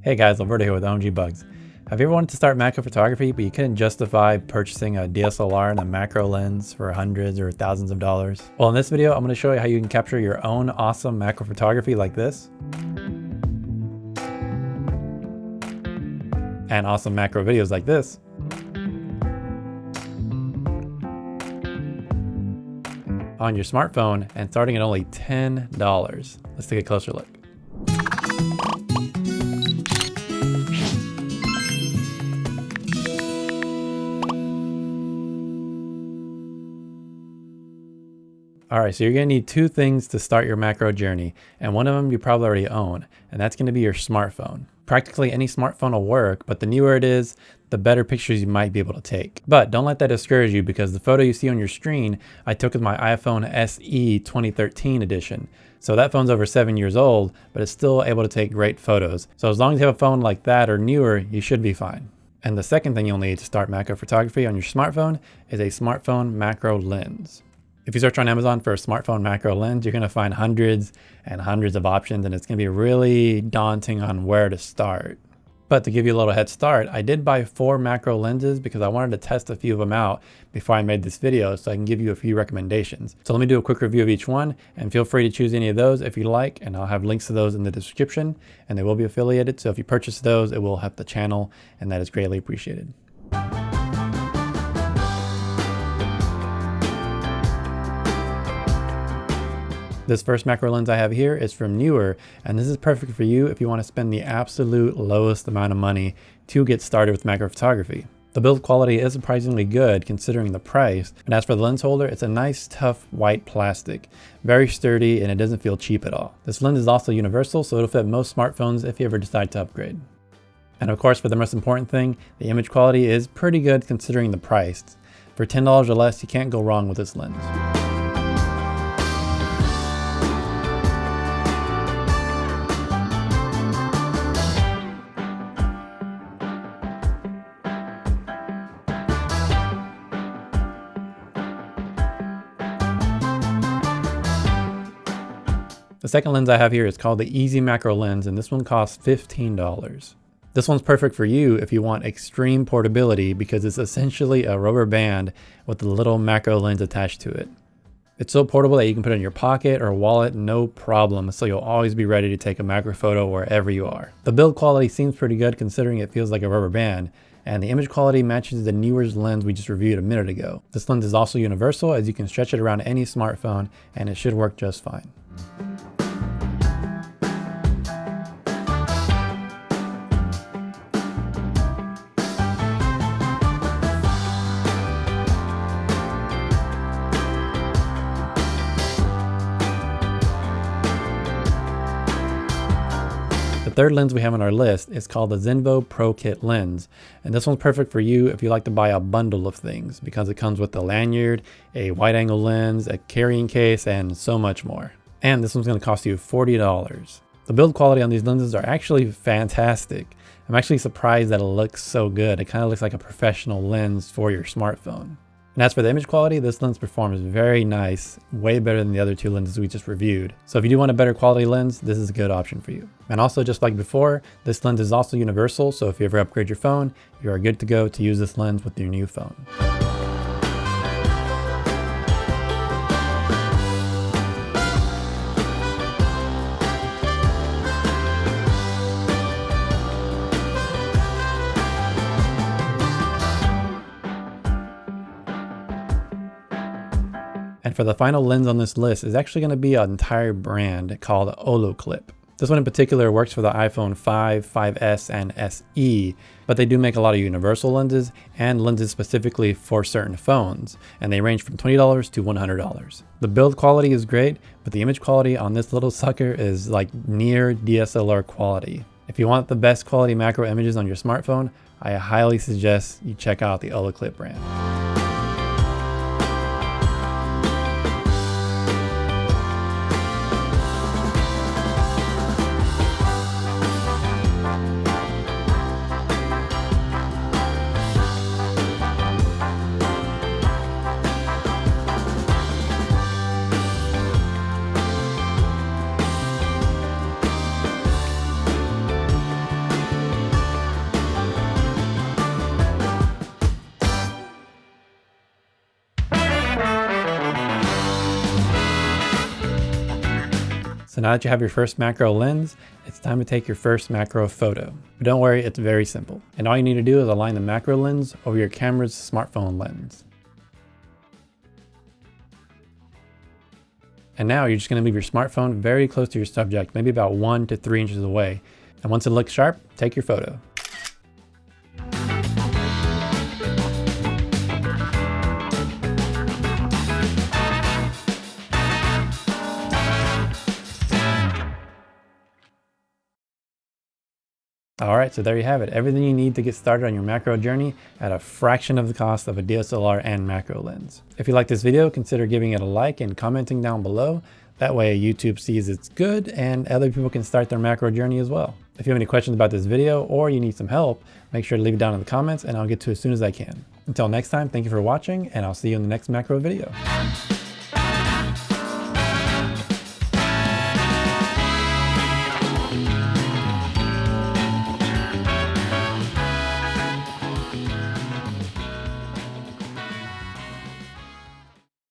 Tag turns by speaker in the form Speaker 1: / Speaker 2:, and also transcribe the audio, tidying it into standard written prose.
Speaker 1: Hey guys, Alberto here with OMG Bugs. Have you ever wanted to start macro photography, but you couldn't justify purchasing a DSLR and a macro lens for hundreds or thousands of dollars? Well, in this video, I'm going to show you how you can capture your own awesome macro photography like this, and awesome macro videos like this, on your smartphone, and starting at only $10. Let's take a closer look. Alright, so you're going to need two things to start your macro journey, and one of them you probably already own, and that's going to be your smartphone. Practically any smartphone will work, but the newer it is, the better pictures you might be able to take. But don't let that discourage you, because the photo you see on your screen, I took with my iPhone SE 2013 edition. So that phone's over 7 years old, but it's still able to take great photos. So as long as you have a phone like that or newer, you should be fine. And the second thing you'll need to start macro photography on your smartphone is a smartphone macro lens. If you search on Amazon for a smartphone macro lens, you're going to find hundreds and hundreds of options, and it's going to be really daunting on where to start. But to give you a little head start, I did buy 4 macro lenses because I wanted to test a few of them out before I made this video, so I can give you a few recommendations. So let me do a quick review of each one, and feel free to choose any of those if you like, and I'll have links to those in the description, and they will be affiliated. So if you purchase those, it will help the channel, and that is greatly appreciated. This first macro lens I have here is from Neewer, and this is perfect for you if you want to spend the absolute lowest amount of money to get started with macro photography. The build quality is surprisingly good considering the price, and as for the lens holder, it's a nice tough white plastic, very sturdy, and it doesn't feel cheap at all. This lens is also universal, so it'll fit most smartphones if you ever decide to upgrade. And of course, for the most important thing, the image quality is pretty good considering the price. For $10 or less, you can't go wrong with this lens. The second lens I have here is called the Easy Macro Lens, and this one costs $15. This one's perfect for you if you want extreme portability because it's essentially a rubber band with a little macro lens attached to it. It's so portable that you can put it in your pocket or wallet, no problem, so you'll always be ready to take a macro photo wherever you are. The build quality seems pretty good considering it feels like a rubber band, and the image quality matches the Neewer's lens we just reviewed a minute ago. This lens is also universal, as you can stretch it around any smartphone and it should work just fine. The third lens we have on our list is called the Zenvo Pro Kit lens, and this one's perfect for you if you like to buy a bundle of things because it comes with a lanyard, a wide angle lens, a carrying case, and so much more. And this one's going to cost you $40. The build quality on these lenses are actually fantastic. I'm actually surprised that it looks so good. It kind of looks like a professional lens for your smartphone. And as for the image quality, this lens performs very nice, way better than the other 2 lenses we just reviewed. So if you do want a better quality lens, this is a good option for you. And also, just like before, this lens is also universal, so if you ever upgrade your phone, you are good to go to use this lens with your new phone. And for the final lens on this list is actually going to be an entire brand called Olloclip. This one in particular works for the iPhone 5, 5S, and SE, but they do make a lot of universal lenses and lenses specifically for certain phones, and they range from $20 to $100. The build quality is great, but the image quality on this little sucker is like near DSLR quality. If you want the best quality macro images on your smartphone, I highly suggest you check out the Olloclip brand. now that you have your first macro lens, it's time to take your first macro photo. But don't worry, it's very simple. And all you need to do is align the macro lens over your camera's smartphone lens. And now you're just going to move your smartphone very close to your subject, maybe about 1 to 3 inches away. And once it looks sharp, take your photo. Alright, so there you have it. Everything you need to get started on your macro journey at a fraction of the cost of a DSLR and macro lens. If you like this video, consider giving it a like and commenting down below. That way YouTube sees it's good and other people can start their macro journey as well. If you have any questions about this video or you need some help, make sure to leave it down in the comments and I'll get to it as soon as I can. Until next time, thank you for watching and I'll see you in the next macro video.